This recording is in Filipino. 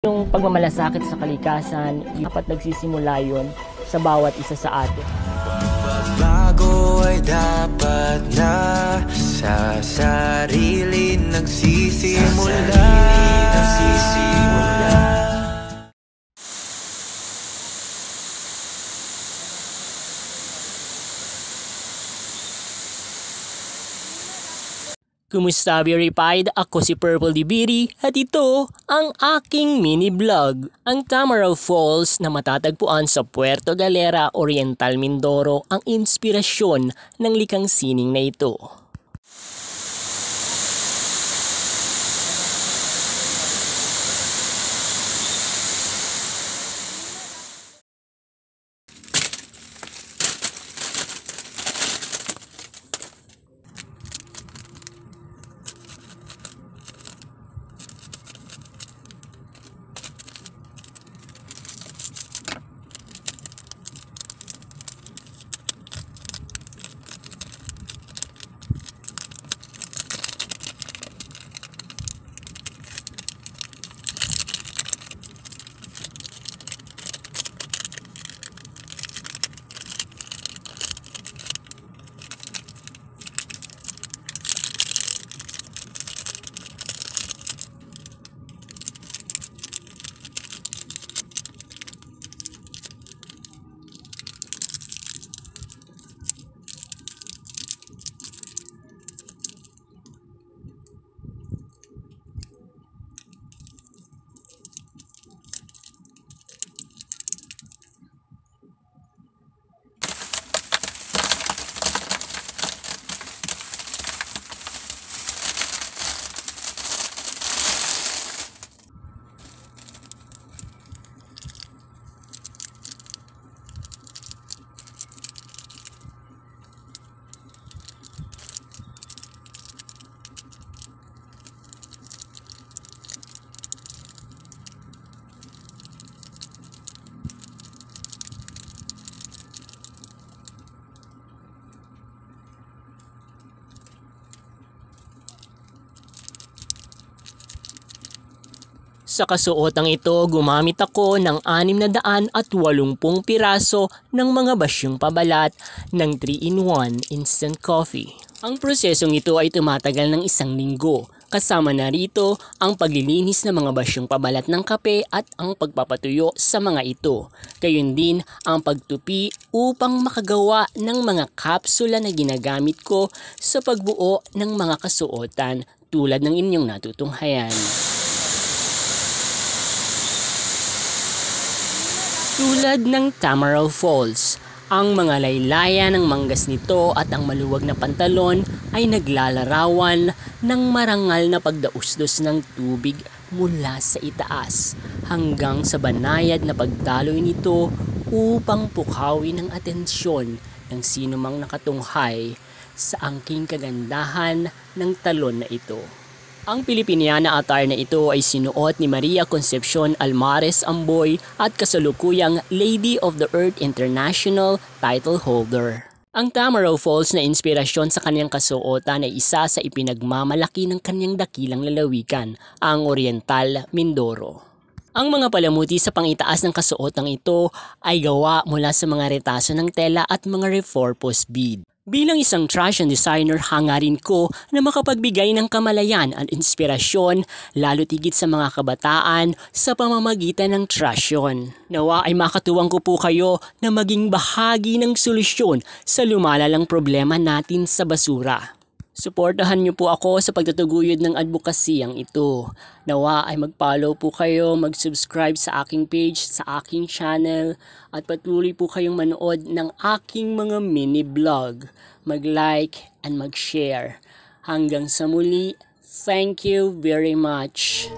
Yung pagmamalasakit sa kalikasan, dapat nagsisimula yun sa bawat isa sa atin. Pagbabago ay dapat na sa sarili nagsisimula. Kumusta Verified? Ako si Purple Dibiri at ito ang aking mini vlog. Ang Tamaraw Falls na matatagpuan sa Puerto Galera, Oriental Mindoro ang inspirasyon ng likhang sining na ito. Sa kasuotang ito, gumamit ako ng 680 piraso ng mga basyong pabalat ng 3-in-1 instant coffee. Ang prosesong ito ay tumatagal ng 1 linggo. Kasama na rito ang paglilinis ng mga basyong pabalat ng kape at ang pagpapatuyo sa mga ito. Gayon din ang pagtupi upang makagawa ng mga kapsula na ginagamit ko sa pagbuo ng mga kasuotan tulad ng inyong natutunghayan. Tulad ng Tamaraw Falls, ang mga laylayan ng manggas nito at ang maluwag na pantalon ay naglalarawan ng marangal na pagdausdos ng tubig mula sa itaas hanggang sa banayad na pagdaloy nito upang pukawin ang atensyon ng sinumang nakatunghay sa angking kagandahan ng talon na ito. Ang Pilipiniana attire na ito ay sinuot ni Maria Concepcion Almares Amboy at kasalukuyang Lady of the Earth International title holder. Ang Tamaraw Falls na inspirasyon sa kanyang kasuotan ay isa sa ipinagmamalaki ng kanyang dakilang lalawigan, ang Oriental Mindoro. Ang mga palamuti sa pangitaas ng kasuotang ito ay gawa mula sa mga retaso ng tela at mga repurpose bead. Bilang isang fashion designer, hangarin ko na makapagbigay ng kamalayan at inspirasyon lalo tigit sa mga kabataan sa pamamagitan ng fashion. Nawa ay makatuwang ko po kayo na maging bahagi ng solusyon sa lumalalang problema natin sa basura. Suportahan niyo po ako sa pagtataguyod ng advokasiyang ito. Nawa ay mag-follow po kayo, mag-subscribe sa aking page, sa aking channel, at patuloy po kayong manood ng aking mga mini vlog. Mag-like and mag-share. Hanggang sa muli, thank you very much.